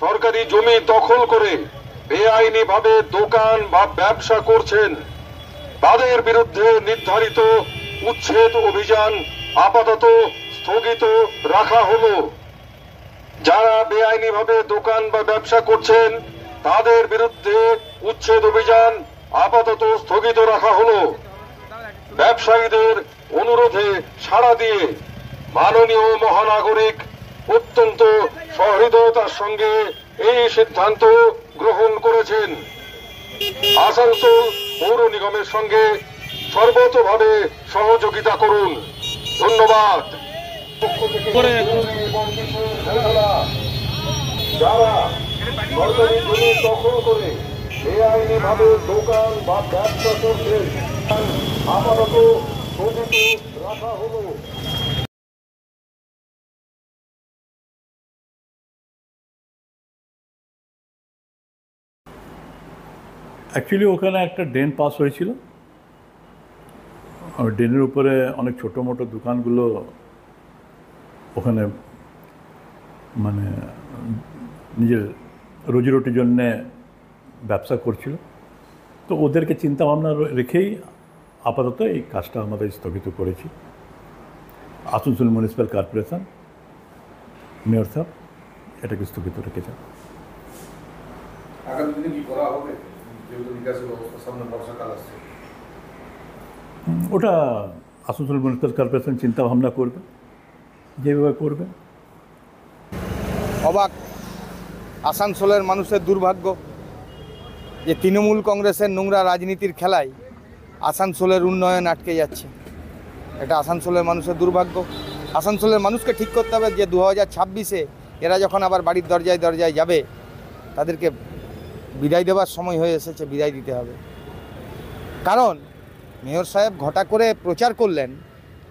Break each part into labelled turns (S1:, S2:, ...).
S1: সরকারি জমি দখল করে বেআইনিভাবে দোকান বা ব্যবসা করছেন তাদের বিরুদ্ধে নির্ধারিত উচ্ছেদ অভিযান আপাতত স্থগিত রাখা হলো। যারা বেআইনিভাবে দোকান বা ব্যবসা করছেন তাদের বিরুদ্ধে উচ্ছেদ অভিযান আপাতত স্থগিত রাখা হলো। ব্যবসায়ীদের অনুরোধে সাড়া দিয়ে মাননীয় মহানাগরিক অত্যন্ত সহৃদয়তার সঙ্গে এই সিদ্ধান্ত গ্রহণ করেছেন। আসানসোল পৌর নিগমের সঙ্গে সর্বতোভাবে সহযোগিতা করুন। ধন্যবাদ। যারা সরকারি জমি দখল করে বেআইনিভাবে দোকান বা ব্যবসা করছেন আপাতত স্থগিত রাখা হলো।
S2: অ্যাকচুয়ালি ওখানে একটা ড্রেন পাস হয়েছিল, ড্রেনের উপরে অনেক ছোটো মোটো দোকানগুলো ওখানে মানে নিজের রুজিরুটির জন্যে ব্যবসা করছিল। তো ওদেরকে চিন্তা ভাবনা রেখেই আপাতত এই কাজটা আমাদের স্থগিত করেছি। আসানসোল মিউনিসিপ্যাল কর্পোরেশন মেয়র সাহেব এটাকে স্থগিত রেখেছেন।
S3: আগামী দিনে কি করা হবে? যেহেতু নিকাশি ব্যবস্থা সামনে বর্ষাকাল আসছে,
S2: ওটা আসানসোল মিউনিসিপ্যাল কর্পোরেশন চিন্তা ভাবনা করবে, যেভাবে করবে।
S4: অবাক আসানসোলের মানুষের দুর্ভাগ্য যে তৃণমূল কংগ্রেসের নোংরা রাজনীতির খেলায় আসানসোলের উন্নয়ন আটকে যাচ্ছে। এটা আসানসোলের মানুষের দুর্ভাগ্য। আসানসোলের মানুষকে ঠিক করতে হবে যে 2026-এ এরা যখন আবার বাড়ির দরজায় দরজায় যাবে তাদেরকে বিদায় দেওয়ার সময় হয়ে এসেছে, বিদায় দিতে হবে। কারণ মেয়র সাহেব ঘটা করে প্রচার করলেন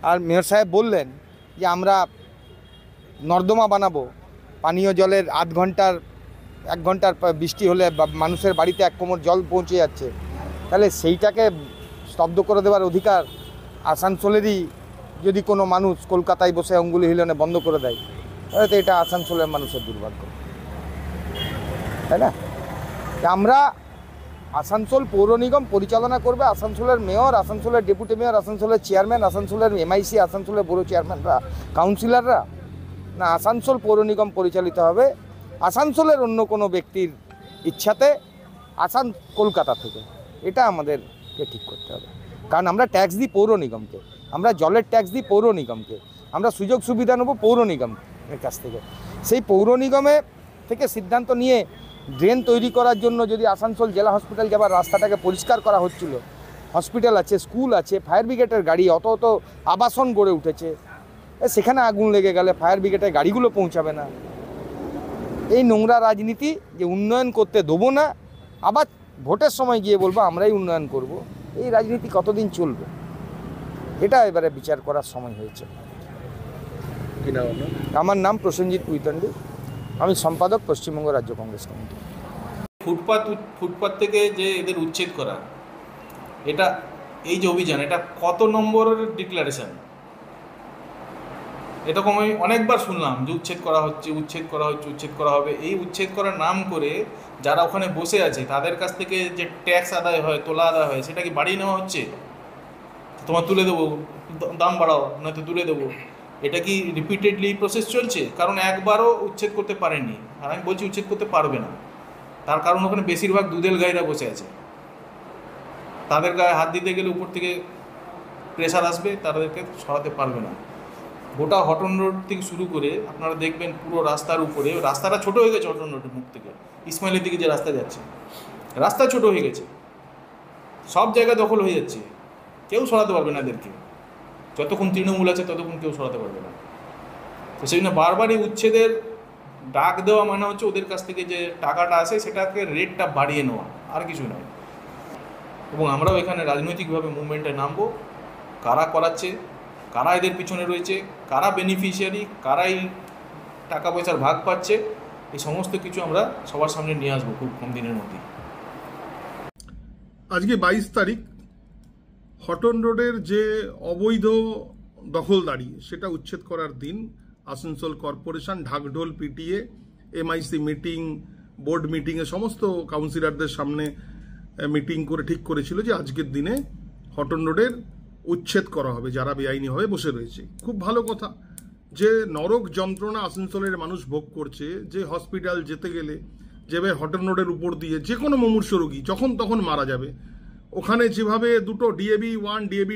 S4: আর মেয়র সাহেব বললেন যে আমরা নর্দমা বানাবো, পানীয় জলের 1 ঘন্টার বৃষ্টি হলে মানুষের বাড়িতে 1 কোমর জল পৌঁছে যাচ্ছে। তাহলে সেইটাকে স্তব্ধ করে দেওয়ার অধিকার আসানসোলেরই যদি কোনো মানুষ কলকাতায় বসে অঙ্গুলি হিলনে বন্ধ করে দেয় তাহলে তো এটা আসানসোলের মানুষের দুর্ভাগ্য, তাই না? আমরা আসানসোল পৌর নিগম পরিচালনা করবে, আসানসোলের মেয়র, আসানসোলের ডেপুটি মেয়র, আসানসোলের চেয়ারম্যান, আসানসোলের এমআইসি, আসানসোলের বড় চেয়ারম্যানরা, কাউন্সিলররা, না আসানসোল পৌর নিগম পরিচালিত হবে আসানসোলের অন্য কোনো ব্যক্তির ইচ্ছাতে কলকাতা থেকে? এটা আমাদেরকে ঠিক করতে হবে। কারণ আমরা ট্যাক্স দিই পৌর নিগমকে, আমরা জলের ট্যাক্স দিই পৌর নিগমকে, আমরা সুযোগ সুবিধা নেব পৌর নিগমের কাছ থেকে। সেই পৌর নিগমে থেকে সিদ্ধান্ত নিয়ে ড্রেন তৈরি করার জন্য যদি আসানসোল জেলা হসপিটাল যাবার রাস্তাটাকে পরিষ্কার করা হচ্ছিল, হসপিটাল আছে, স্কুল আছে, ফায়ার ব্রিগেডের গাড়ি, অত আবাসন গড়ে উঠেছে, সেখানে আগুন লেগে গেলে ফায়ার ব্রিগেডের গাড়িগুলো পৌঁছাবে না। এই নোংরা রাজনীতি যে উন্নয়ন করতে দেবো না, আবার ভোটের সময় গিয়ে বলবো আমরাই উন্নয়ন করব, এই রাজনীতি কতদিন চলবে? এটা এবারে বিচার করার সময় হয়েছে। আমার নাম প্রসেনজিৎ পুইতন্ডি, আমি সম্পাদক পশ্চিমবঙ্গ রাজ্য কংগ্রেস কমিটি।
S5: ফুটপাত থেকে যে এদের উচ্ছেদ করা, এটা এই যে অভিযান, এটা কত নম্বরের ডিক্লারেশন? এরকম আমি অনেকবার শুনলাম যে উচ্ছেদ করা হচ্ছে, উচ্ছেদ করা হচ্ছে, উচ্ছেদ করা হবে। এই উচ্ছেদ করার নাম করে যারা ওখানে বসে আছে তাদের কাছ থেকে যে ট্যাক্স আদায় হয়, তোলা আদায় হয়, সেটা কি বাড়িয়ে নেওয়া হচ্ছে? তোমার তুলে দেবো, দাম বাড়াও, নয়তো তুলে দেবো। এটা কি রিপিটেডলি প্রসেস চলছে? কারণ একবারও উচ্ছেদ করতে পারেনি, আর আমি বলছি উচ্ছেদ করতে পারবে না। তার কারণ ওখানে বেশিরভাগ দুধেল গাইরা বসে আছে, তাদের গায়ে হাত দিতে গেলে উপর থেকে প্রেশার আসবে, তাদেরকে সরাতে পারবে না। গোটা হটন রোড থেকে শুরু করে আপনারা দেখবেন পুরো রাস্তার উপরে, রাস্তাটা ছোট হয়ে গেছে হটন রোডের মুখ থেকে ইসমাইলের দিকে যে রাস্তা যাচ্ছে, রাস্তা ছোট হয়ে গেছে, সব জায়গা দখল হয়ে যাচ্ছে, কেউ সরাতে পারবে না এদেরকে। যতক্ষণ তৃণমূল আছে ততক্ষণ কেউ সরাতে পারবে না। তো সেই জন্য বারবারই উচ্ছেদের ডাক দেওয়া মানে হচ্ছে ওদের কাছ থেকে যে টাকাটা আসে সেটাকে রেটটা বাড়িয়ে নেওয়া, আর কিছু নয়। এবং আমরাও এখানে রাজনৈতিকভাবে মুভমেন্টে নামবো, কারা করাচ্ছে, কারা এদের পিছনে রয়েছে, কারা বেনিফিশিয়ারি, কারাই টাকা পয়সার ভাগ পাচ্ছে, এই সমস্ত কিছু আমরা সবার সামনে নিয়ে আসবো খুব কম দিনের মধ্যে।
S6: আজকে 22 তারিখ, হটন রোডের যে অবৈধ দখলদারি সেটা উচ্ছেদ করার দিন। আসানসোল কর্পোরেশন ঢাকঢোল পিটিয়ে MIC মিটিং, বোর্ড মিটিংয়ে সমস্ত কাউন্সিলরদের সামনে মিটিং করে ঠিক করেছিল যে আজকের দিনে হটন রোডের উচ্ছেদ করা হবে যারা বেআইনিভাবে বসে রয়েছে। খুব ভালো কথা যে নরক যন্ত্রণা আসানসোলের মানুষ ভোগ করছে, যে হসপিটাল যেতে গেলে যেভাবে হটন রোডের উপর দিয়ে যে কোনো মুমূর্ষু রোগী যখন তখন মারা যাবে, ওখানে যেভাবে দুটো DAB 1 DAB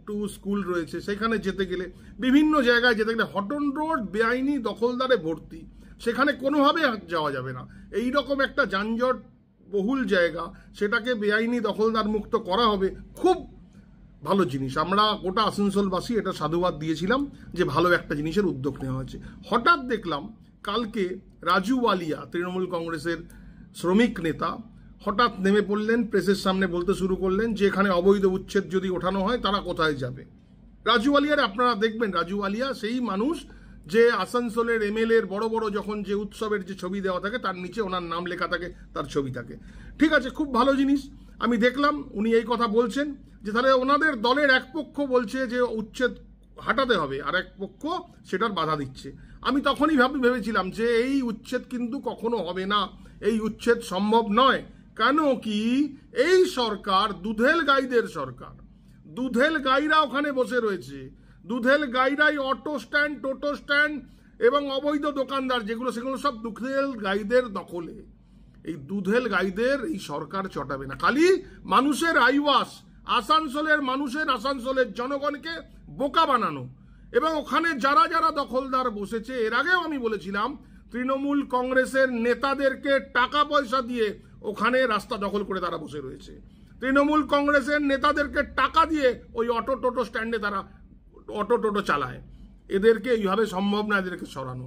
S6: 2 স্কুল রয়েছে, সেখানে যেতে গেলে বিভিন্ন জায়গায় যেতে গেলে হটন রোড বেআইনি দখলদারে ভর্তি, সেখানে কোনোভাবে যাওয়া যাবে না। এই রকম একটা যানজট বহুল জায়গা, সেটাকে বেআইনি দখলদার মুক্ত করা হবে, খুব ভালো জিনিস। আমরা গোটা আসানসোলবাসী এটা সাধুবাদ দিয়েছিলাম যে ভালো একটা জিনিসের উদ্যোগ নেওয়া হয়েছে। হঠাৎ দেখলাম কালকে রাজু ওয়ালিয়া, তৃণমূল কংগ্রেসের শ্রমিক নেতা, হঠাৎ নেমে পড়লেন, প্রেসের সামনে বলতে শুরু করলেন যে এখানে অবৈধ উচ্ছেদ যদি ওঠানো হয় তারা কোথায় যাবে। রাজু ওয়ালিয়ার আপনারা দেখবেন, রাজু ওয়ালিয়া সেই মানুষ যে আসানসোলের MLA বড় বড় যখন যে উৎসবের যে ছবি দেওয়া থাকে তার নিচে ওনার নাম লেখা থাকে, তার ছবি থাকে। ঠিক আছে, খুব ভালো জিনিস। আমি দেখলাম উনি এই কথা বলছেন যে তাহলে ওনাদের দলের এক পক্ষ বলছে যে উচ্ছেদ হাঁটাতে হবে, আর এক পক্ষ সেটার বাধা দিচ্ছে। আমি তখনই ভেবেছিলাম যে এই উচ্ছেদ কিন্তু কখনো হবে না, এই উচ্ছেদ সম্ভব নয়। কেন কি এই সরকার দুধেল গাইদের সরকার, দুধেল গাইরা ওখানে বসে রয়েছে, দুধেল গাইরাই অটো স্ট্যান্ড, টোটো স্ট্যান্ড এবং অবৈধ দোকানদার যেগুলো, সেগুলো সব দুধেল গাইদের দখলে। এই দুধেল গাইদের এই সরকার চটাবে না। খালি মানুষের আইওয়াস, আসানসোলের মানুষের, আসানসোলের জনগণকে বোকা বানানো। এবং ওখানে যারা যারা দখলদার বসেছে, এর আগেও আমি বলেছিলাম তৃণমূল কংগ্রেসের নেতাদেরকে টাকা পয়সা দিয়ে ওখানে রাস্তা দখল করে তারা বসে রয়েছে। তৃণমূল কংগ্রেসের নেতাদেরকে টাকা দিয়ে ওই অটো টোটো স্ট্যান্ডে তারা অটো টোটো চালায়। এদেরকে এইভাবে সম্ভব না, এদেরকে সরানো।